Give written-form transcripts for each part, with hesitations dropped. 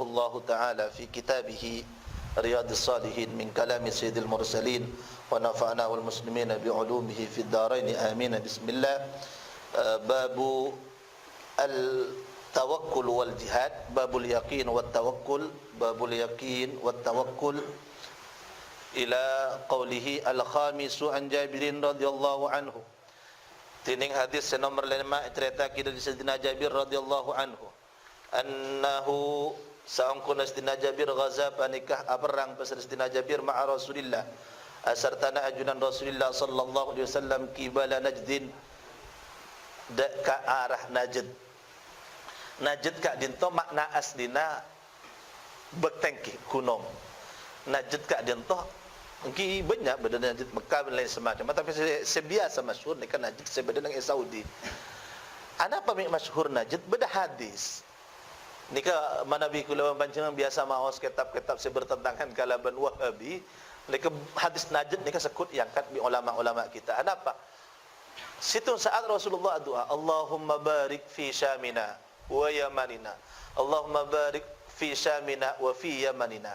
الله تعالى في كتابه رياض الصالحين من كلام سيد المرسلين ونفعنا والمسلمين بعلومه في الدارين آمين. بسم الله. باب التوكل والجهاد، باب اليقين والتوكل، باب اليقين والتوكل إلى قوله الخامس عن جابر رضي الله عنه. Tining hadis nomor 5 cerita dari Sayyidina Jabir radhiyallahu anhu. Annahu sa'angkuna Sayyidina Jabir ghaza panikah perang pasal Sayyidina Jabir ma'a Rasulillah. Asartana ajunan Rasulillah sallallahu alaihi wasallam qibala Najdin ke arah Najd. Najd ka dinto makna aslina bertengki gunung. Najd ka dinto mungkin banyak benda Najd Mekah dan lain semacam, tapi sebiasa masyhur ni kan Najd sebeda dengan Saudi. Ana apa masyhur Najd beda hadis. Nika manabi kula panjenengan biasa maos kitab-kitab bertentangan kalaban Wahabi. Nika hadis Najd nika sekut yang kat bi ulama-ulama kita. Ana apa? Situ saat Rasulullah doa, Allahumma barik fi Syamina wa Yamanina. Allahumma barik fi Syamina wa fi Yamanina.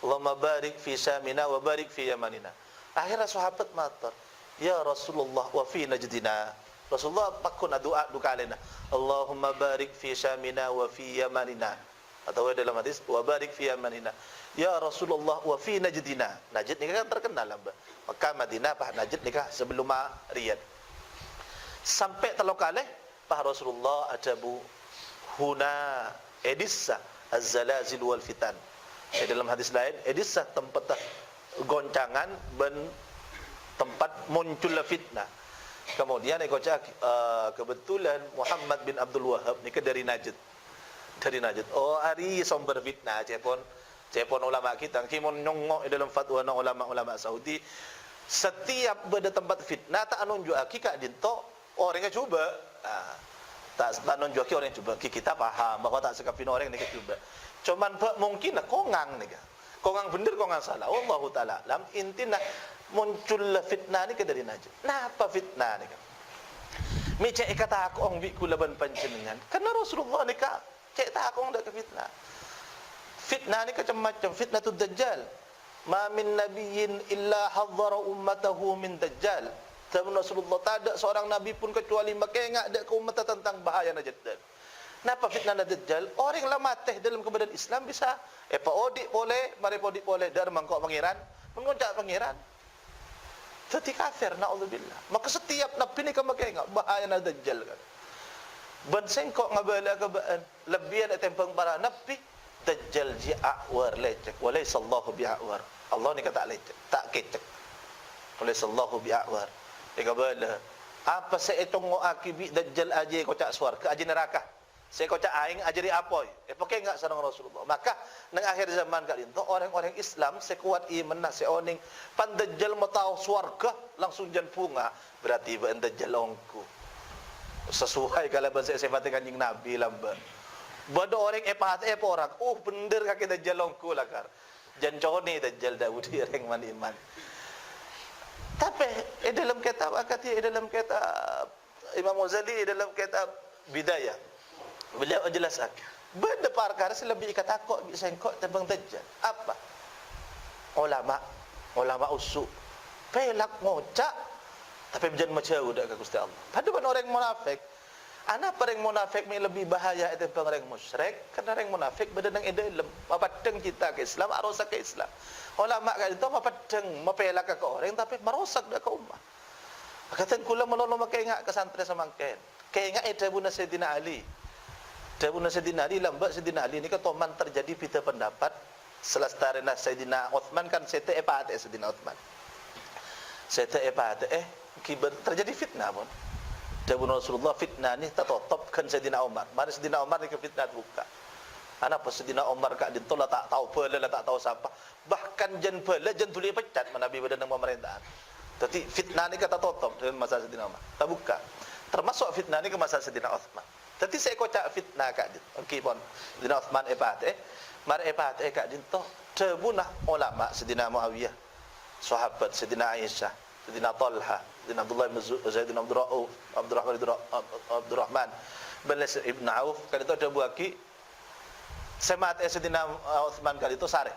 Allahumma barik fi Syamina wa barik fi Yamanina. Akhirnya sahabat matur, ya Rasulullah wa fi Najdina. Rasulullah pakun doa dukalena, Allahumma barik fi Syamina wa fi Yamanina. Atau dalam hadis wa barik fi Yamanina. Ya Rasulullah wa fi Najdina. Najd ni kan terkenal lah. Mekah Madinah pah Najd ni kah sebelum Riyadh. Sampai terlokale pah Rasulullah ajabu huna edissa az-zalazil wal fitan. Dalam hadis lain edissa tempat goncangan ben tempat munculnya fitnah. Kemudian kebetulan Muhammad bin Abdul Wahab ni dari Najd. Dari Najd. Oh hari sumber fitnah cepon ulama kita kimon nyongok dalam fatwa ulama-ulama Saudi. Setiap benda tempat fitnah tak nunjuk hakika dinto orangnya cuba. Tak nunjuk orang cuba. Kita faham bahawa tak sekafin orang ni cuba. Cuman mungkin kongang ni. Kongang bener kongang salah. Wallahu taala alam. Intina muncul fitnah ni ke dari Najd. Napa fitnah ni kan? Mi cek kata aku ong bi kula ban panjenengan. Karena Rasulullah ni ka cek tak aku ndak ke fitnah. Fitnah ni macam-macam. Fitnatud Dajjal. Ma min nabiyyin illa hadzara ummatahu min Dajjal. Tapi Rasulullah tak ada seorang nabi pun kecuali makanya ada ke umat tentang bahaya Dajjal. Napa fitnah Dajjal? Orang yang mati dalam kebenaran Islam bisa odik boleh, mari odik boleh dar mangkok pangeran, mengoncak pangeran. Jadi kafir naudzubillah. Maka setiap nabi ni kemakanya bahaya Dajjal kan. Ben sengkok ngabala kebaan lebihan tempang para nabi Dajjal ji'awar lecek walaysa Allahu bi'awar. Allah ni kata lecek, tak kecek. Walaysa Allahu bi'awar. Ikabala apa saya tunggu akibi Dajjal aje kocak swarga aje neraka. Saya kocak aing ajari apoi. Pakai enggak sareng Rasulullah. Maka nang akhir zaman kali itu orang-orang Islam sekuat iman nak seoning pan Dajjal mau tahu swarga langsung jan bunga berarti ben Dajjal ongku. Sesuai kalau bahasa sifat kanjeng Nabi lamba. Bodoh orang apa orang. Oh bener kaki Dajjal ongku lakar. Jan cone Dajjal Daudi orang man iman. Tapi dalam kitab dalam kitab Imam Ghazali dalam kitab Bidayah beliau jelaskan benda perkara lebih kata kok sengkok tentang Dajjal apa ulama usul pelak ngocak tapi berjan macam dak ke Gusti Allah. Padahal orang munafik ana orang munafik ni lebih bahaya tentang orang musyrik kerana orang munafik benda nang dalam mapadeng kita ke Islam arosak ke Islam. Ulama kat itu mapadeng mapelak ke orang tapi merosak dak ke ummah. Kata kula menolong makeingat ke santri samangken. Keingat Ibnu Sayyidina Ali. Ibnu Sayyidina Ali lambat Sayyidina Ali ni ke toman terjadi beda pendapat selastarena Sayyidina Uthman kan sete epat Sayyidina Uthman. Sete epat terjadi fitnah pun. Ibnu Rasulullah fitnah ni tak totopkan Sayyidina Umar. Mari Sayyidina Umar ni ke fitnah buka. Ana apa Sayyidina Umar kak ditolak tak tahu pela tak tahu siapa. Bahkan jan pela jan tulis pecat Nabi badan pemerintahan. Tapi fitnah ni kata totop dalam masa Sayyidina Umar. Tak buka. Termasuk fitnah ni ke masa Sayyidina Uthman. Tapi saya kocak fitnah kak dit. Okey pun. Sayyidina Uthman mari kak dit to terbunuh ulama Sayyidina Muawiyah. Sahabat Sayyidina Aisyah, Sayyidina Talha, Sayyidina Abdullah bin Zaid bin Abdurrahman bin Ibn Auf. Kalau tu ada buaki Semat Sayyidina Uthman kali itu sare.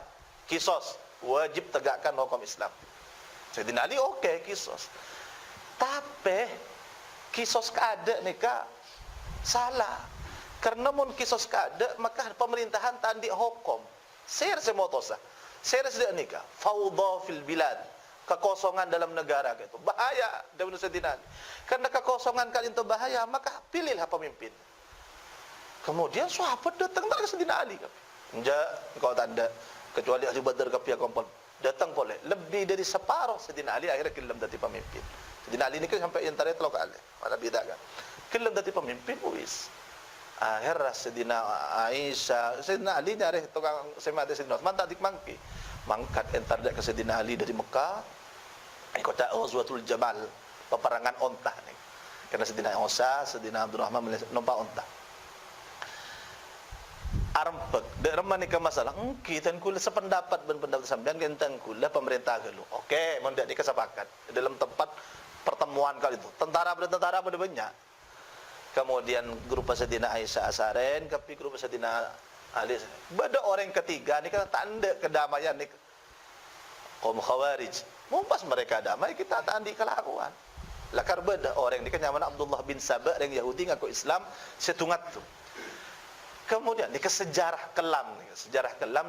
Kisos, wajib tegakkan hukum Islam. Sayyidina Ali okey kisos. Tapi kisos kada nikah salah. Karena mun kisos kada maka pemerintahan tandi hukum. Ser semotosa. Ser sedia nikah. Fawdha fil bilad. Kekosongan dalam negara gitu. Bahaya dalam Sayyidina Ali. Karena kekosongan kali itu bahaya, maka pilihlah pemimpin. Kemudian sahabat datang ke Sayyidina Ali. Enggak, kau tanda kecuali ahli Badar ke pihak kompon. Datang boleh. Lebih dari separuh Sayyidina Ali akhirnya kilam dati pemimpin. Sayyidina Ali ni kan sampai antara itu lokal. Mana beda kan? Kilam dati pemimpin wis. Akhirnya Sayyidina Aisyah, Sayyidina Ali nyari tukang semate Sayyidina Utsman tak dikmangki. Mangkat entar ke Sayyidina Ali dari Mekah. Kota Ghazwatul Jamal, peperangan onta ni. Karena Sayyidina Aisyah, Sayyidina Abdurrahman numpak onta. Armpek dak remani ke masalah kita kula sependapat ben pendapat sampean kentang kula pemerintah gelu okey mun dak dikesepakat dalam tempat pertemuan kali itu tentara pada banyak kemudian grup Sayyidina Aisyah asaren kapi grup Sayyidina Ali beda orang ketiga ni kan tanda kedamaian ni kaum khawarij mumpas mereka damai kita tandi kelakuan lakar beda orang ni kan nyaman Abdullah bin Sabah yang Yahudi ngaku Islam setungat tu. Kemudian ni sejarah kelam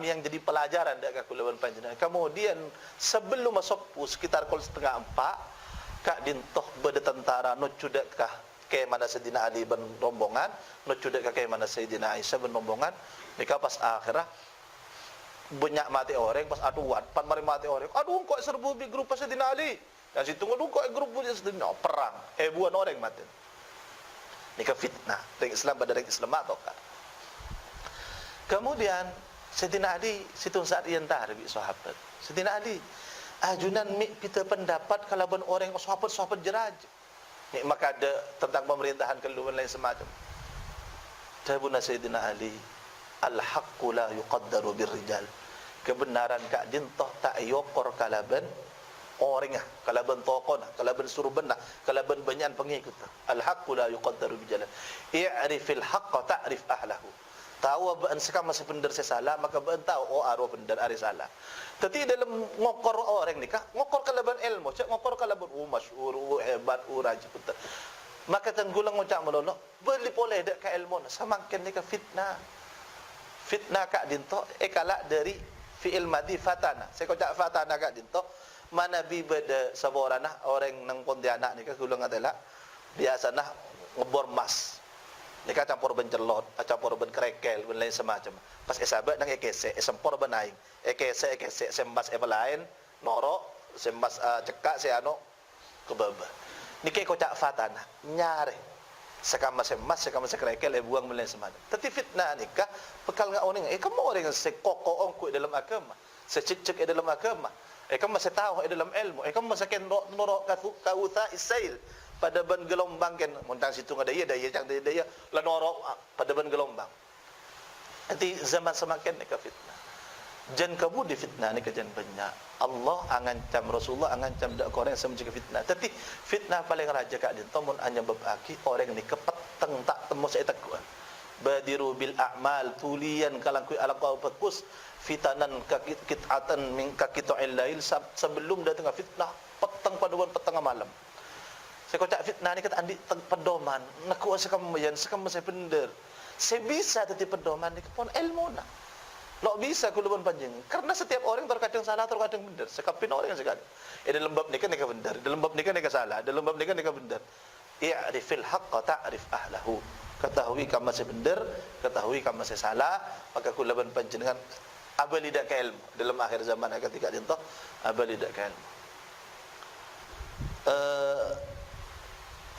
yang jadi pelajaran dak kulawan panjenengan. Kemudian sebelum masuk sekitar pukul 3:30 kak dintoh beda tentara no cudak kah ke mana Sayyidina Ali ben rombongan, no cudak kah ke mana Sayyidina Aisyah ben rombongan. Nika pas akhirah banyak mati orang pas aduan, pan mari mati orang. Aduh kok serbu bi grup Sayyidina Ali. Dan situ aduh kok grup Sayyidina perang. Buan orang mati. Nika fitnah. Dengan Islam pada dengan Islam atau kan. Kemudian Sayyidina Ali situn saat yang tarbi sahabat. Sayyidina Ali ajunan mi kita pendapat kalau ben orang sahabat jeraj. Ni maka ada tentang pemerintahan keluar lain semacam. Tabuna Sayyidina Ali al-haqqu la yuqaddaru birrijal. Kebenaran kak dintoh tak yokor kalaban orang kalaban tokon kalaban surban kalaban banyak pengikut. Al-haqqu la yuqaddaru birrijal. I'rifil haqqa ta'rif ahlahu. Tahu ban sekam masih benar saya salah maka ban tahu oh arwah benar ari salah. Tapi dalam ngokor orang ni kah ngokor kalaban ilmu, cak ngokor kalaban masyhur, hebat, rajin betul. Maka tenggulang ngucap melolo, beli boleh dak ka ilmu samakin ni ka fitnah. Fitnah kak dinto kala dari fi'il madi fatana. Saya kocak fatana kak dinto mana bi beda saborana orang nang Pontianak ni ka gulang adalah biasana ngebor emas. Nika campur ben celot, campur ben krekel, ben lain semacam. Pas esabat nang ekese, esempor ben aing. Ekese sembas lain, noro, sembas cekak se ano kebaba. Niki kocak fatana, nyare. Sekama semas, sekama sekrekel buang ben lain semacam. Tapi fitnah nikah bekal ngak oning, kamu orang yang sekoko ongku dalam agama, secicik dalam agama. Kamu masih tahu dalam ilmu, kamu masih ken noro kauta isail. Pada ban gelombang kan montang situ ada daya cang daya la norok pada ban gelombang. Nanti zaman semakin ni fitnah. Jan kabu di fitnah ni kajan banyak. Allah angancam Rasulullah angancam dak korang sama juga fitnah. Tapi fitnah paling raja kak din tomun anya babaki orang ni kepeteng tak temu saya takut. Badiru bil a'mal tulian kalangku ala kau bagus fitanan kakitatan min kakitu'il lail sebelum datang fitnah petang pada petang malam. Saya kocak fitnah ni kata andi pedoman nak kuasa kamu yan sekam saya bener saya bisa tadi pedoman ni kepon ilmu nak lo bisa kuluban panjang karena setiap orang terkadang salah terkadang benar sekapin orang sekali dalam bab ni kan nika benar dalam bab ni kan nika salah dalam bab ni kan nika benar i'rifil haqqa ta'rif ahlahu ketahui kamu saya benar ketahui kamu saya salah maka kuluban panjenengan abal lidak ke ilmu dalam akhir zaman ketika dintoh abal lidak ke ilmu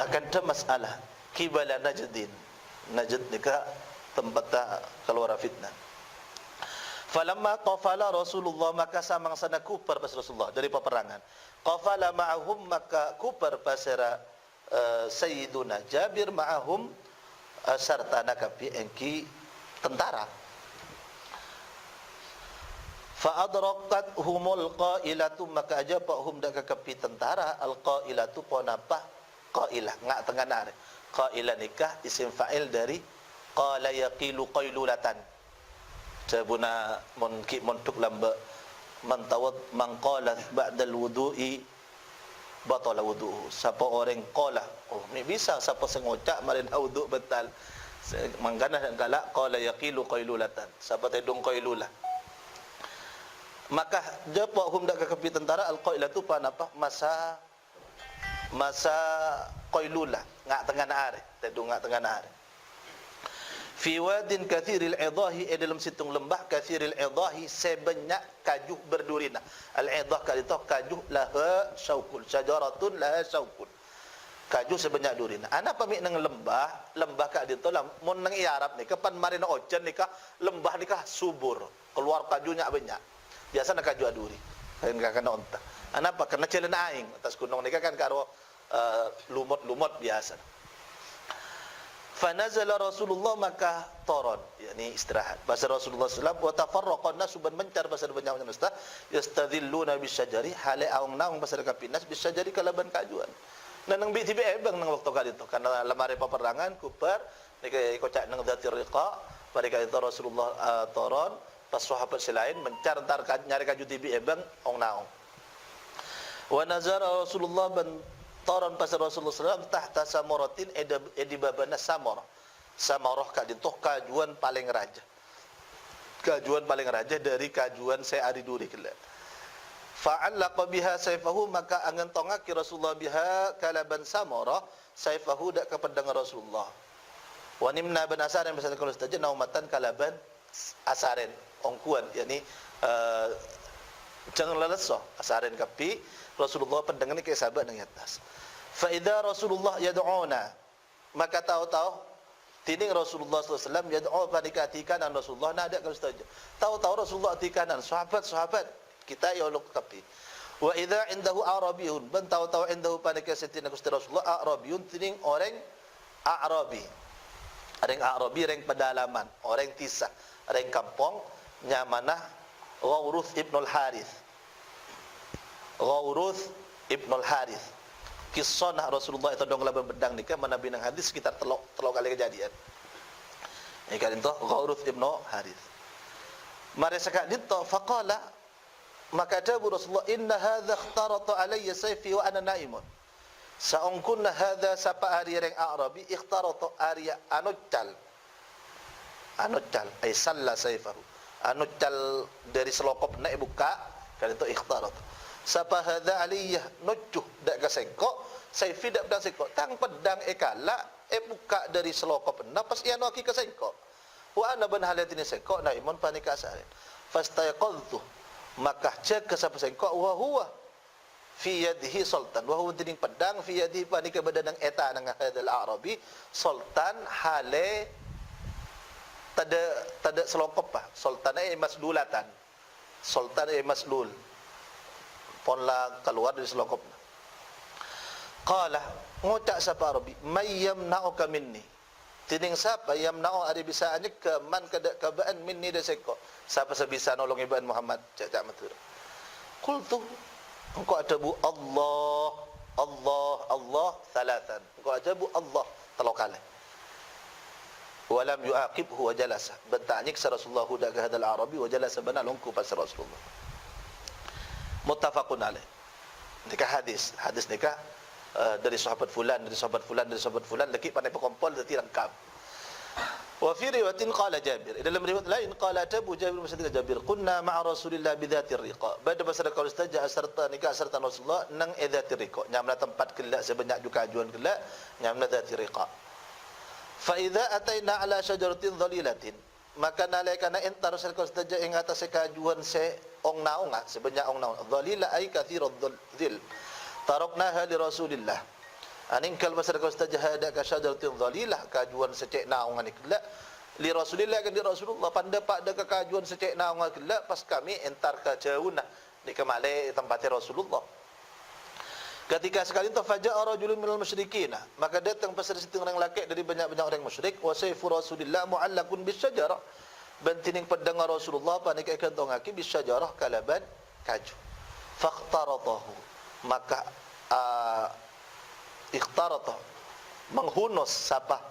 akan ada masalah kibala Najdin. Najd nikah tempat keluar fitnah. Falamma qafala Rasulullah maka samang sana kupar pas Rasulullah dari peperangan. Qafala ma'ahum maka kupar pasara Sayyiduna Jabir ma'ahum serta nakapi engki tentara. Fa adrakat humul qailatu maka aja pak hum dak kapi tentara al qailatu ponapa qailah ngak tengah nar qailah nikah isim fa'il dari qala yaqilu qailulatan Cabuna mon tuk lamba man tawad man qala ba'da al-wudu'i batala wudu'u. Siapa orang qala, oh ni bisa siapa sengocak marin wudu' batal. Manggana dan galak qala yaqilu qailulatan. Siapa tedung qailulah. Maka japa hum dak kepi tentara al-qailah tu pan apa? Masa qailulah, ngak tengah hari, tedung ngak tengah hari. Fi wadin kathiril idahi, dalam situng lembah kathiril idahi, sebanyak kajuh berdurina. Al-idah kali itu kajuh laha syaukul, syajaratun laha syaukul. Kajuh sebanyak durina. Ana pamik nang lembah kali itu lah mun nang Arab ni kapan marina ojan nikah lembah nikah subur, keluar kajunya banyak. Biasa nak kajuh aduri. Kan kena onta. Ana apa kena celen aing atas gunung nikah kan karo lumut-lumut biasa. Fanazala Rasulullah maka taron, yakni istirahat. Bahasa Rasulullah sallallahu alaihi wasallam wa tafarraqan nas ban mencar bahasa banyak ustaz yastadhilluna bisyajari hale aung naung bahasa kapinas bisyajari kalaban kajuan. Nanang bi tibe bang nang waktu kali itu karena lemari peperangan kupar nika kocak nang dzatir riqa pada kali itu Rasulullah taron pas sahabat selain mencar entar nyari kaju tibe bang ong naung. Wa nazara Rasulullah ban taran pasal Rasulullah SAW tahta samaratin edibabana samarah. Samarah kadintoh kajuan paling raja. Kajuan paling raja dari kajuan saya ari duri kala. Fa'allaqa biha sayfahu maka angan tongaki Rasulullah biha kalaban samarah sayfahu dak ke pedang Rasulullah. Wa nimna ban asarin pasal kalau saja naumatan kalaban asarin ongkuan yakni jangan lelesoh asarin kapi Rasulullah pendengar ni ke sahabat nang atas. Fa idza Rasulullah yad'una maka tahu-tahu tining Rasulullah sallallahu alaihi wasallam yad'u panikati kanan Rasulullah nak ada kalau saja. Tahu-tahu Rasulullah di kanan sahabat kita ya uluk kapi. Wa idza indahu arabiyun ban tahu-tahu indahu panikati Gusti Rasulullah arabiyun tining orang Arabi. Orang Arabi orang pedalaman, orang tisah, orang kampung nyamanah Ghawruth ibn al-Harith. Ghawruth ibn al-Harith. Kisah Rasulullah itu dong laban bedang nikah Nabi nang hadis sekitar telok kali kejadian. Ini kan itu Ghawruth ibn Harith. Mari sekak dito faqala maka dabu Rasulullah inna hadza ikhtarata alayya sayfi wa ana naimun. Saungkunna hadza sapa ari reng Arabi ikhtarata ari anucal ay salla sayfahu. Anucal dari selokop naik buka kan itu ikhtarat. Sapa hadza aliyah nujuh dak kasengko sayfi dak pedang sengko tang pedang ekala buka dari selokop napas ia noki kasengko wa ana ban halatini sengko naimun panika asarin fastayqadtu maka cek ke sapa sengko wa huwa fi yadihi sultan wa huwa tining pedang fi yadihi panika badanang eta nang hadzal arabi sultan hale tada selokop pa sultan masdulatan sultan masdul ponla keluar dari selokop. Qala ngucak sapa Arabi may yamna'uka minni tining sapa yamna'u ari bisa anyek ke man kada kabaan minni deseko sapa sebisa nolong ibaan Muhammad cak matur. Qultu engkau ada bu Allah thalathan engkau ada bu Allah telokale. Walam yuaqibhu wa jalasa bentanyik Rasulullah dak hadal Arabi wa jalasa bana longku pas Rasulullah. Muttafaqun alaih. Nikah hadis nikah dari sahabat fulan laki pandai berkumpul dadi lengkap. Wa fi riwayatin qala Jabir dalam riwayat lain qala Abu Jabir maksudnya Jabir kunna ma'a Rasulillah bidzatir riqa pada pasal kalau saja serta nikah serta Rasulullah nang idzatir riqa nyamna tempat kelak sebanyak juga kajuan kelak nyamna dzatir riqa. Fa idza ataina ala syajaratin dhalilatin maka nalaikana entar serta saja ing atas kajuan se ong naung sebanyak ong naung dhalila ay kathirad dhil taraknaha li Rasulillah aning kal pasal kau stajahada ka syajaratin dhalilah kajuan secek naung anikla li Rasulillah kan di Rasulullah pandapak ada kajuan secek naung anikla pas kami entar ka jauna di kemale tempat Rasulullah ketika sekali itu faja'a rajulun minal musyrikin maka datang pasal setengah orang laki dari banyak-banyak orang musyrik wa sayfu Rasulillah mu'allaqun bisyajarah bantining pedang Rasulullah panik kantong aki bisyajarah kalaban kaju faqtaratahu maka ikhtarata menghunus sapa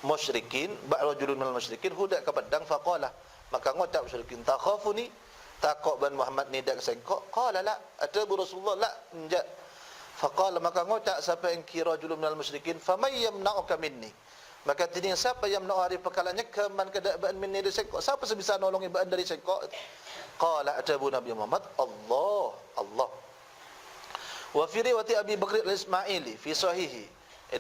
musyrikin ba'rajulun minal musyrikin hudak ke pedang faqala Maka ngucap musyrikin, takhafuni, takut ban Muhammad ni dak sengkok. Qala la, atabu Rasulullah la, enggak. Faqala, maka ngucap siapa yang kira rajulun minal musyrikin, faman yamna'uka minni. Maka tini siapa yang nak hari perkalanya keman kada ban minni dari sengkok? Siapa sebisa nolongi ban dari sengkok? Qala atabu Nabi Muhammad, Allah, Allah. Wa fi riwayat Abi Bakr al-Ismaili fi sahihi,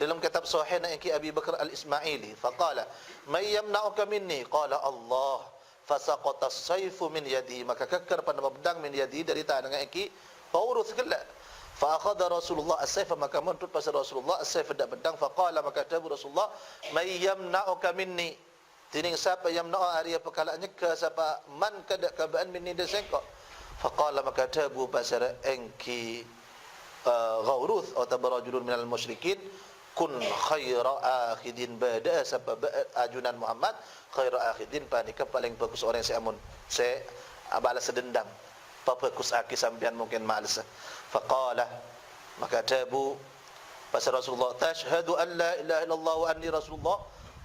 dalam kitab sahih yang Abi Bakr al-Ismaili, faqala may yamna'uka minni, qala Allah, fasaqata as-sayfu min yadi, maka kekar pada pedang min yadi dari tangan iki faurus kala. Fa akhadha Rasulullah as-sayfa, maka menuntut pasal Rasulullah as-sayf dak pedang. Faqala, maka tabu Rasulullah, may yamna'uka minni, tining siapa yang nak hari perkalaannya ke siapa man kada kabaan minni desengkok. Faqala, maka tabu pasal engki Ghawruth atau barajulun minal musyrikin, kun khaira akhidin, bada siapa ajunan Muhammad khaira akhidin, panika paling bagus orang yang saya balas dendam, bagus aki sambian mungkin malas. Faqala, maka tabu pasal Rasulullah, tashhadu an la ilaha illallah wa anni rasulullah.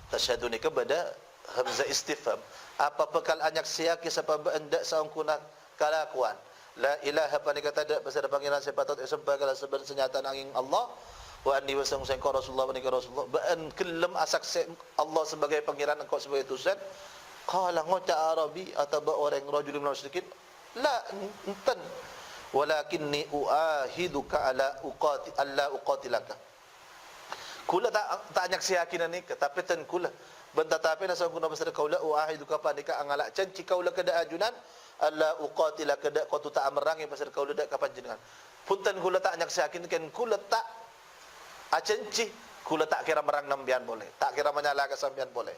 Tashhadu ni kepada hamzah istifham, apa bekal anyak siaki siapa benda saungkuna kalakuan la ilaha, panika tada pasal panggilan sepatut sembah kala sebenarnya senyata nanging Allah, wa anni wa sangka Rasulullah, panika Rasulullah baan kelem asak Allah sebagai pangeran, engkau sebagai utusan. Qala, ngota Arabi atau orang rajul min musyrikin, la enten, walakinni uahiduka ala uqatilaka. Kula tak anyak siakinan ni, tapi ten kula bentatapi na sangkuna pasal kaula uahiduka, panika angalak canci kaula kada ajunan alla uqatila kada qatu ta amrangi pasal kaula dak kapan jenengan. Punten kula tak anyak siakin kan kula tak acenci, kula tak kira merang nambian boleh, tak kira menyalahkan sambian boleh.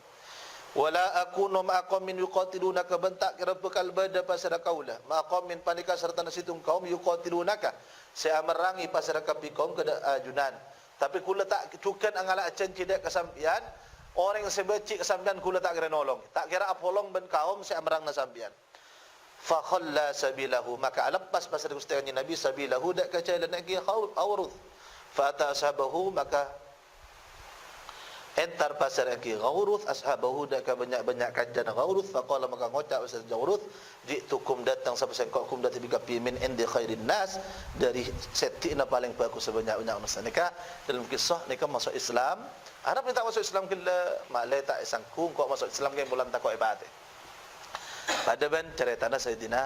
Wala akunu ma'aqam min yuqatilunaka, bentak kira bekal bada pasal kaula ma'aqam min panika serta nasitung kaum yuqatilunaka, saya merangi pasal kapi kaum kada ajunan. Tapi kula tak cukan angala acenci dak kasambian, orang yang sebeci kasambian kula tak kira nolong, tak kira apolong ben kaum saya merang na sambian. Fa khalla sabilahu, maka lepas pasal Gusti Nabi sabilahu dak kacalan lagi Ghawruth. Fa ata ashabahu, maka entar pasal lagi Ghawruth ashabahu dak banyak kajian Ghawruth. Fa qala, maka ngocak pasal Ghawruth, jitukum datang sampai sengkokum dati bikapi min indi khairin nas, dari setina paling bagus sebanyak-banyak manusia. Nikah dalam kisah nikah masuk Islam, Arab ni tak masuk Islam kila malai tak sangkung kok masuk Islam kan bulan takut ibadah. Pada ban ceritanya Sayyidina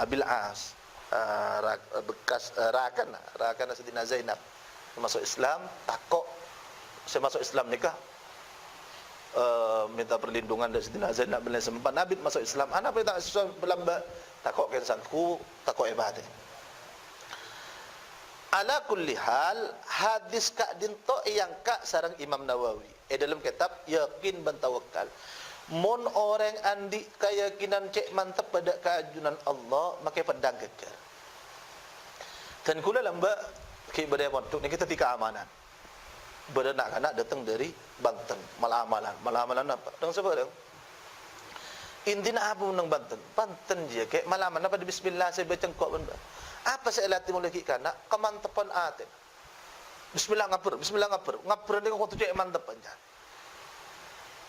Abil As, bekas rakan Sayyidina Zainab masuk Islam, takut saya masuk Islam nikah, minta perlindungan dari Sayyidina Zainab bin sempat Nabi masuk Islam. Anak pun tak sesuai berlamba, takut kan sangku, takut ibadah. Ala kulli hal, hadis kak dinto yang kak sarang Imam Nawawi dalam kitab Yakin ban Tawakkal, mon orang andi keyakinan cek mantap pada keajunan Allah, maka pedang kejar. Dan kula lamba ki berdaya montuk ni kita tika amanan. Beranak-anak datang dari Banten, malamalan apa? Dang siapa dang? Intina apa menang Banten? Banten je ke malaman apa di bismillah saya baca kok benda. Apa saya latih mulai kita nak kemantapan aten. Bismillah ngapur ni kau tu cek mantapan je.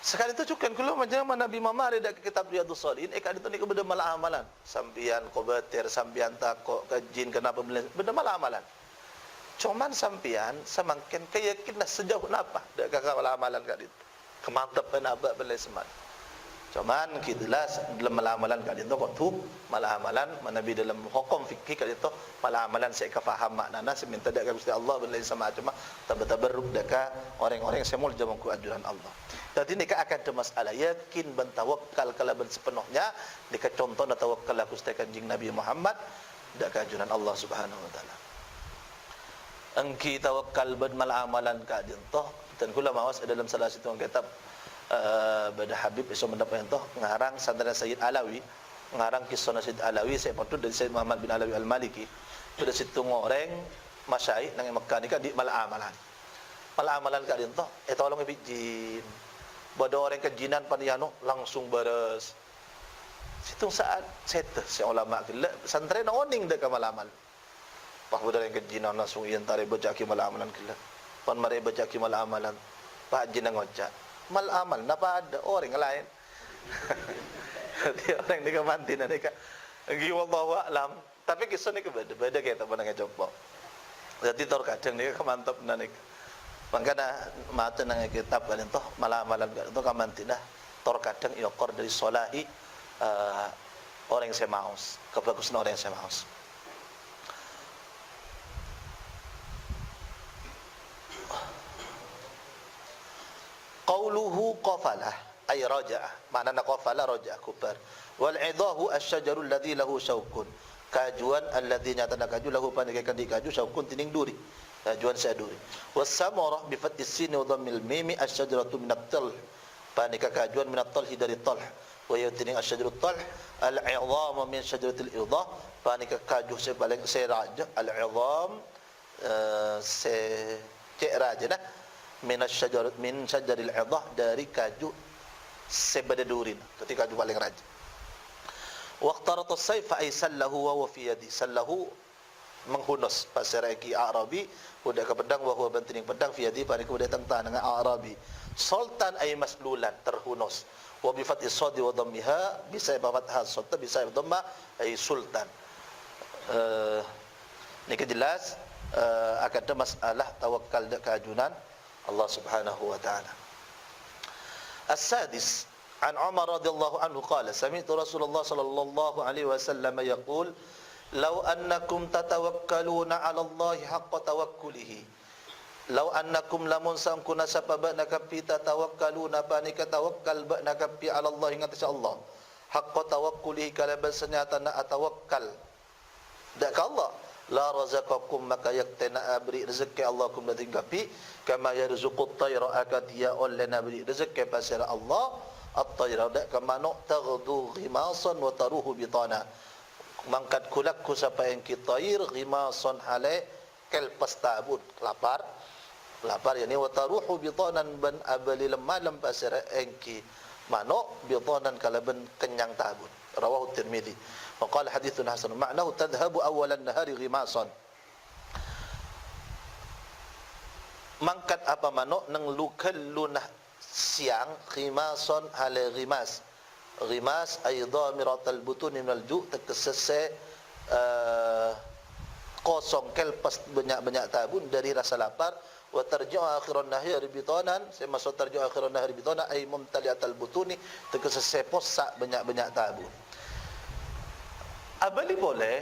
Sekali itu cukan kalau macam Nabi Muhammad ada kitab Riyadhus Shalihin, kad itu ni benda malah amalan. Sambian kobatir, sambian takok kajin kenapa benda malah amalan. Cuman sampian semakin keyakinan sejauh napa dak kakak malah amalan kad itu. Kemantapan abad belai semat. Cuman jelas dalam amalan kat itu kok tu malah amalan Nabi dalam hukum fikih kat itu malah amalan saya kafaham maknana saya minta dak Gusti Allah belai sama cuma tabarruk dak orang-orang semul jaman ku ajuran Allah. Tadi ni akan ada masalah yakin ban tawakkal kala ben sepenuhnya dekat contoh na tawakkal Gusti Kanjeng Nabi Muhammad dak ajuran Allah Subhanahu wa taala. Engki tawakkal ban malah amalan kat itu dan kula mawas dalam salah satu kitab pada Habib iso mendapat yang ngarang santana Sayyid Alawi, ngarang kisah Sayyid Alawi saya patut dari Sayyid Muhammad bin Alawi Al-Maliki. Pada situ orang masyayikh nang Mekah ni di malah amalan. Malah amalan ka dinto tolong bijin. Bodo orang kejinan paniano langsung beres. Situ saat seteh si ulama gila santren oning dak malaman. Pak bodo orang kejinan langsung iantare baca ki malamalan gila. Pan mare baca ki malamalan. Pak jin ngocak mal amal napa ada orang lain. Dia orang ni kemantin ni kan. Gi wallahu a'lam. Tapi kisah ni beda kita pernah ngejopo. Jadi tor kadang ni kemantap ni. Makanya mata nang kitab kan itu malam-malam kan itu kemantin dah. Tor kadang iokor dari solahi orang yang saya mau, kebagusan orang yang saya mau. Qauluhu qafalah ay raja'ah, maknanya qafalah raja'ah kubar. Wal 'idahu asy-syajarul ladzi lahu syaukun, kajuan alladzi nyatana kaju lahu pandikan di kaju syaukun tining duri, kajuan saduri. Was samarah bi fathis sin wa dhammil mim asy-syajaratu minat tal, pandika kajuan minat tal dari tal. Wa yatining asy-syajarut tal al-'idham min syajaratil idhah, pandika kaju sepaling seraja al-'idham se cek raja dah min syajaril idhah, dari kaju sebadadurin, ketika kaju paling raja. Waqtarata as-sayf ay sallahu wa huwa fi yadi, sallahu menghunus pasal aki Arabi udah ke pedang wa huwa bantining pedang fi yadi pada kemudian tangan dengan Arabi. Sultan ay maslulan, terhunus. Wa bi fathi sad wa dhammiha, bisa fathah sultan, bisa dhamma ay sultan. Ini jelas akan ada masalah tawakal dan keajunan Allah Subhanahu wa taala. As-sadis an Umar radhiyallahu anhu qala sami'tu Rasulullah sallallahu alaihi wasallam yaqul law annakum tatawakkaluna 'ala Allahi haqqa tawakkulihi law annakum lamun samkuna sababana kapi tatawakkaluna panika tawakkal ba'na kapi 'ala Allah ingat Allah haqqa tawakkulihi kala basanyata na atawakkal dak Allah la razaqakum maka yaktana abri rezeki Allah kum tinggapi kama yarzuqut tayra akadia olena beri rezeki pasal Allah at-tayra dak kama no taghdu ghimasan wa taruhu bitana mangkat kulakku sapa yang kitair ghimasan hale kel pastabut lapar yani wa taruhu bitanan ban abali lemalam pasal engki manok bitanan kalaban kenyang tabut rawahu Tirmizi. Waqala hadithun hasan ma'nahu tadhhabu awalan nahari ghimasan, mangkat apa manok nang lukallunah siang ghimasan hale ghimas ay dhamiratal butun minal ju' tekesese kosong kelpas banyak tabun dari rasa lapar. Wa tarji'u akhiran nahari bitanan, saya masuk tarji'u akhiran nahari bitanan ay mumtaliatal butuni tekesese posak banyak tabun. Abali boleh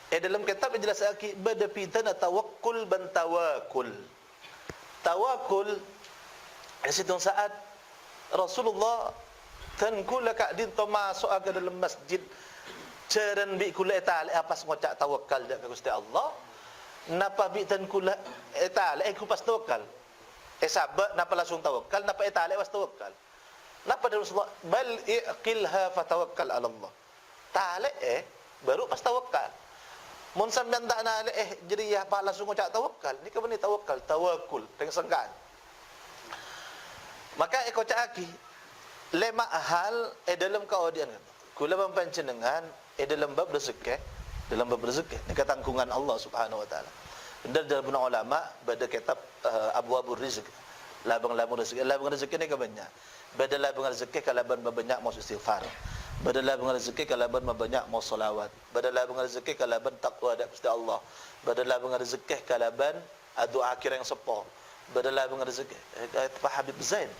dalam kitab jelas aki bada pitana tawakkul ban tawakul. Tawakul situ saat Rasulullah tankul ka din to masuk ke dalam masjid ceran bi kula ta'ala apa ngocak tawakkal dak ka Gusti Allah napa bi tankul ta'ala ku pas tawakkal sabab napa langsung tawakkal napa ta'ala was tawakkal napa Rasulullah bal iqilha fatawakkal ala Allah ta'ala baru pas tawakkal. Mun sampean tak na jadi apa langsung ngucap tawakkal. Ni ke bani tawakkal, tawakul, teng sengkan. Maka cak aki lema hal dalam kaudian. Kula mempanjenengan dalam bab rezeki, ni ketanggungan Allah Subhanahu wa taala. Dan dalam ulama pada kitab abwabur rizq, labang-labang rezeki. Labang rezeki ni ke banyak. Bada labang rezeki kalaban banyak mau istighfar. Badala dengan rezeki kalaban banyak mau solawat. Badala dengan rezeki kalaban takwa dak Gusti Allah. Badala dengan rezeki kalaban doa akhir yang sepo. Badala dengan rezeki Pak Habib Zain.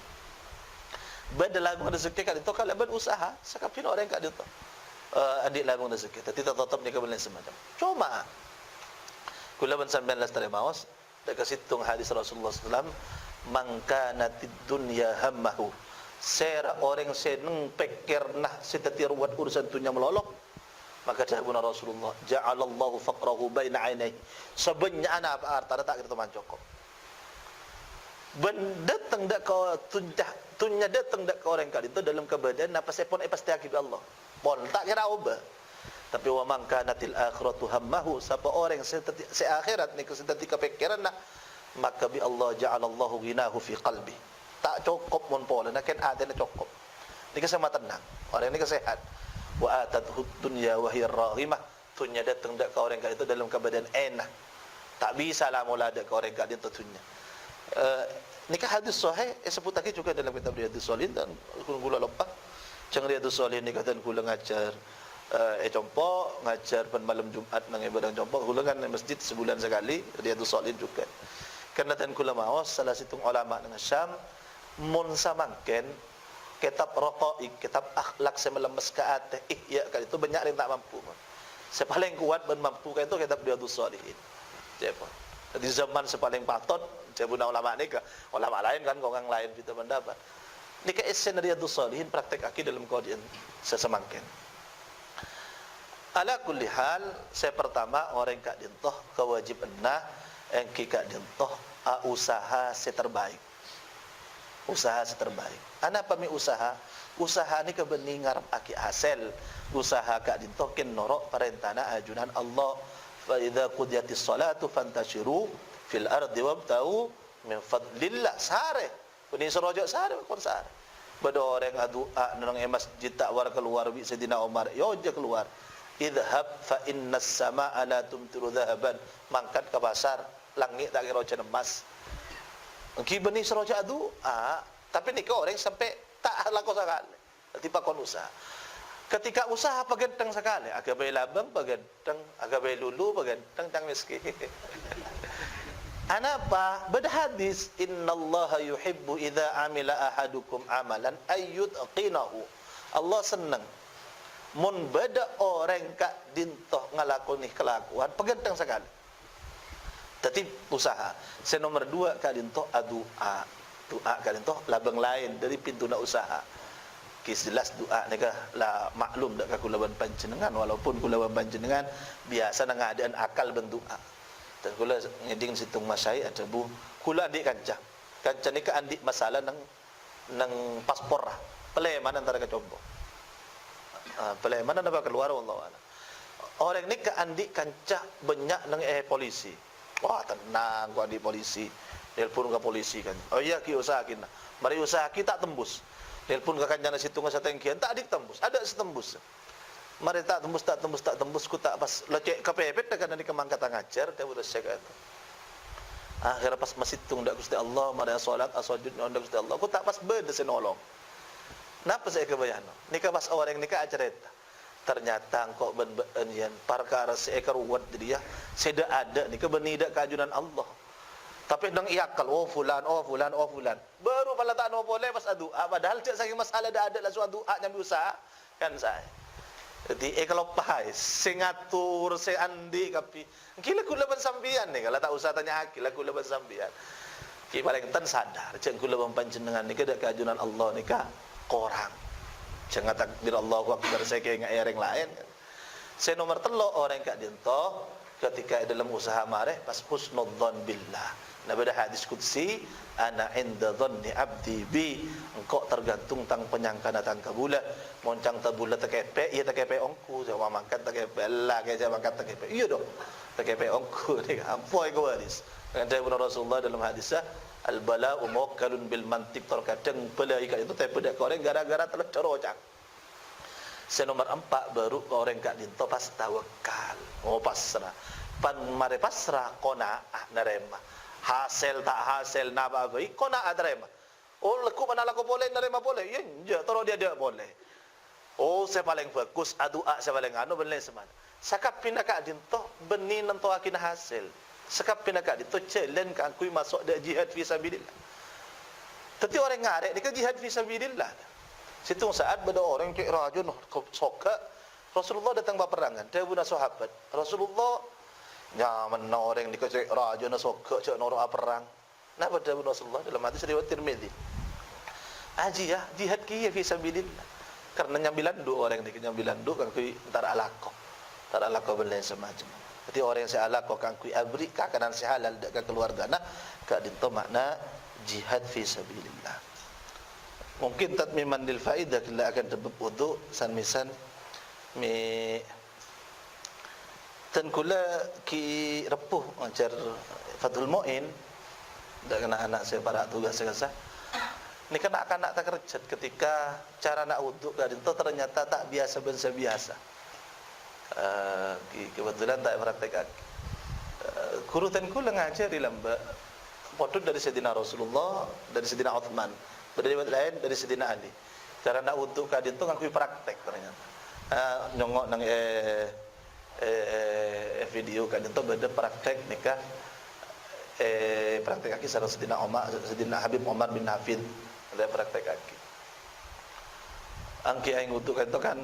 Badala dengan rezeki kan itu kalaban usaha sakapin orang kat itu. Adik labang rezeki. Tapi tetap ni kebelan semacam. Cuma kulaban 19 teremaos dak kasitung hadis Rasulullah sallallahu alaihi wasallam man kanatid dunya hammahu, sera orang seneng pikir nah setatir buat urusan dunia melolok, maka dahuna Rasulullah ja'alallahu faqrahu baina ainaihi, sebenarnya ana apa artana tak kita mancokok ben datang dak kau tunya datang dak ke orang kali itu dalam keadaan apa sepon pasti akib Allah pon tak kira ubah. Tapi wa man kanatil akhiratu hammahu, siapa orang se akhirat ni kesetati kepikiran nak, maka bi Allah ja'alallahu ghinahu fi qalbi, tak cukup mun pola nak kan ada nak cukup ni kesama tenang orang ni kesehat. Wa atathu dunya wa hiya raghimah, tunya datang dak ke orang kat itu dalam keadaan enak, tak bisa lah mula dak ke orang kat itu tunya. Ni hadis sahih sebut lagi juga dalam kitab Riyadhus Shalihin dan gula lupa Cang Riyadhus Shalihin ni katan kula ngajar compo ngajar pen malam Jumat nang ibadah compo kula kan masjid sebulan sekali Riyadhus Shalihin juga. Karena tan kula maos salah situng ulama nang Syam mun samangken kitab raqaiq, kitab akhlak semelemes ke atas ya kali itu banyak yang tak mampu. Sepaling kuat ben mampu ka itu kitab Riyadhus Shalihin. Cepo. Di zaman sepaling patut jabuna ulama ni ke ulama lain kan orang lain kita pendapat. Nika esen Riyadhus Shalihin praktek aki dalam kajian sesemangken. Ala kulli hal, saya pertama orang kak dintoh kewajiban yang kak dintoh usaha seterbaik. Usaha seterbaik. Ana pami usaha? Usaha ni kebeni ngarep aki hasil. Usaha kak dintoh ken norok perintana ajunan Allah. Fa idza qudiyatis salatu fantashiru fil ardi wabtau min fadlillah. Sare. Ini serojak sare kon sare. Bada orang adu nang masjid tak war keluar bi Sayyidina Umar. Yo je keluar. Idhab fa innas samaa la tumtiru dhahaban. Mangkat ke pasar, langit tak kira roja emas. Ki beni serojak adu tapi ni ke orang sampai tak laku sekali. Tiba kon usaha. Ketika usaha pagentang sekali, agak bayi labang pagentang, agak bayi lulu pagentang tang miskin. Anapa? Beda hadis, innallaha yuhibbu idza amila ahadukum amalan ayyutqinahu. Allah senang mun beda orang kak dintoh ngalakoni kelakuan pegentang sekali. Tapi usaha. Saya nomor 2 kak dintoh doa. Doa kak dintoh labang lain dari pintu nak usaha. Kis jelas doa ni kah lah maklum dak ka kulaban panjenengan walaupun kulaban panjenengan biasa nang adaan akal bendoa. Dan kula ngeding situng masai ada bu kula adik kancah ni ke andik masalah nang paspor lah peleman antara ke combo peleman apa keluar wallahu a'lam orang ni ke andik kancah banyak nang polisi wah tenang gua di polisi telepon ke polisi kan oh iya ki usaha kita mari usaha kita tembus telepon ke kancana situng satengkian tak adik tembus ada setembus. Mari tak tembus ku tak pas lecek kepepet dah kan di kemangkatan ngajar dia udah cek itu. Akhirnya pas masih tung dak Gusti Allah mari salat asujud ndak Gusti Allah ku tak pas beda senolong. Napa saya kebayang? Nikah pas orang nikah acareta. Ternyata kok ben yen perkara seekor ruwet jadi ya seda ada nikah benidak keajunan Allah. Tapi nang iakal fulan. Baru pala tak no boleh pas doa padahal cak saking masalah dah ada langsung doa nyambi usaha kan saya. Jadi kalau pai sing atur sing andi kapi kila kula ban sambian ni kalau tak usah tanya akil kula ban sambian ki paling ten sadar ceng kula ban panjenengan ni ke dak keajunan Allah ni ka korang jangan takbir Allahu akbar saya ke ngai yang lain saya nomor 3 orang kak dinto ketika dalam usaha mareh pas husnudzon billah. Nah pada hadis qudsi ana inda dhanni abdi bi engkau tergantung tang penyangka datang ke bulan moncang tabula tekepe iya tekepe ongku sama makan tekepe lah ke sama makan tekepe iya dong tekepe ongku ni ampoi ko hadis kata Rasulullah dalam hadisnya al bala'u muwakkalun bil mantiq terkadang belai kat itu tapi dak orang gara-gara telah corocak. Nomor 4 baru orang kak dinto pas tawakal pasrah pan mare pasrah kona narema hasil tak hasil napa baik kona adrema leku mana laku boleh narema boleh ya toro dia boleh saya paling fokus doa saya paling bener semana sakap pindah kak dinto beni nento akin hasil sakap pindah kak dinto challenge kak kui masuk dak jihad fi sabilillah tapi orang ngarek ni ke jihad fi sabilillah situ saat beda orang cek rajun soka Rasulullah datang berperangan dia buna sahabat Rasulullah ya mana orang ni kecek raja na sok cek noro perang. Nah pada Rasulullah dalam hadis riwayat Tirmizi. Aji ya jihad ki fi sabilillah. Karena nyambilan dua orang ni nyambilan dua kan kui antara alaqah. Antara alaqah belen semacam. Jadi orang yang saya alaqah kan kui abri ka kanan saya halal dak keluarga na ka dinto makna jihad fi sabilillah. Mungkin tatmiman lil faidah kita akan tebuk wudu san misan mi dan kula ki repuh ajar Fathul Muin dak kena anak saya para tugas saya ni kena anak tak kerja ketika cara nak wuduk dan itu ternyata tak biasa biasa kebetulan tak praktek kurutan kula ngajar di lamba potut dari Sayyidina Rasulullah dari Sayyidina Uthman dari riwayat lain dari Sayyidina Ali Cara nak untuk kadin tu ngakui praktek ternyata. Nyongok nang video kadin tu beda praktek nikah praktek kaki sareng Sedina Habib Omar bin Hafid ada praktek kaki. Angki aing untuk kadin tu kan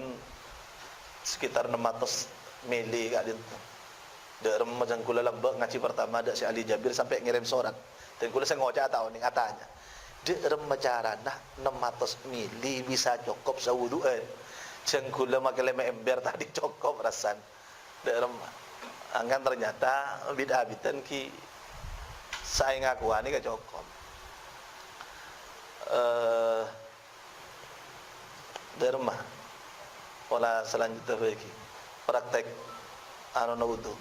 sekitar 600 mili kadin tu. Dek macam kula lembek ngaji pertama dak si Ali Jabir sampai ngirim surat. Dan kula saya ngocak tahu ning katanya. Dek remacara nah 600 mili bisa cukup sawuduan. Jeng kula make leme ember tadi cukup rasan. Dek angkan ternyata bid'ah-bid'ah ki saya ngakuan ini cukup. Derma pola selanjutnya lagi praktek anu wudu.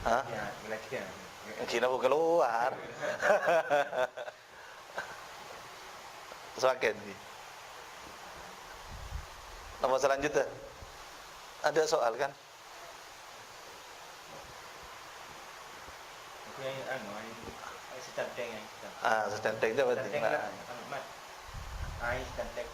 Hah? Ya, Kina mau keluar. Sakit ni. Nomor selanjutnya ada soal kan? Aku yang setenteng yang kita. Setenteng je penting lah. Mat. Ai setenteng.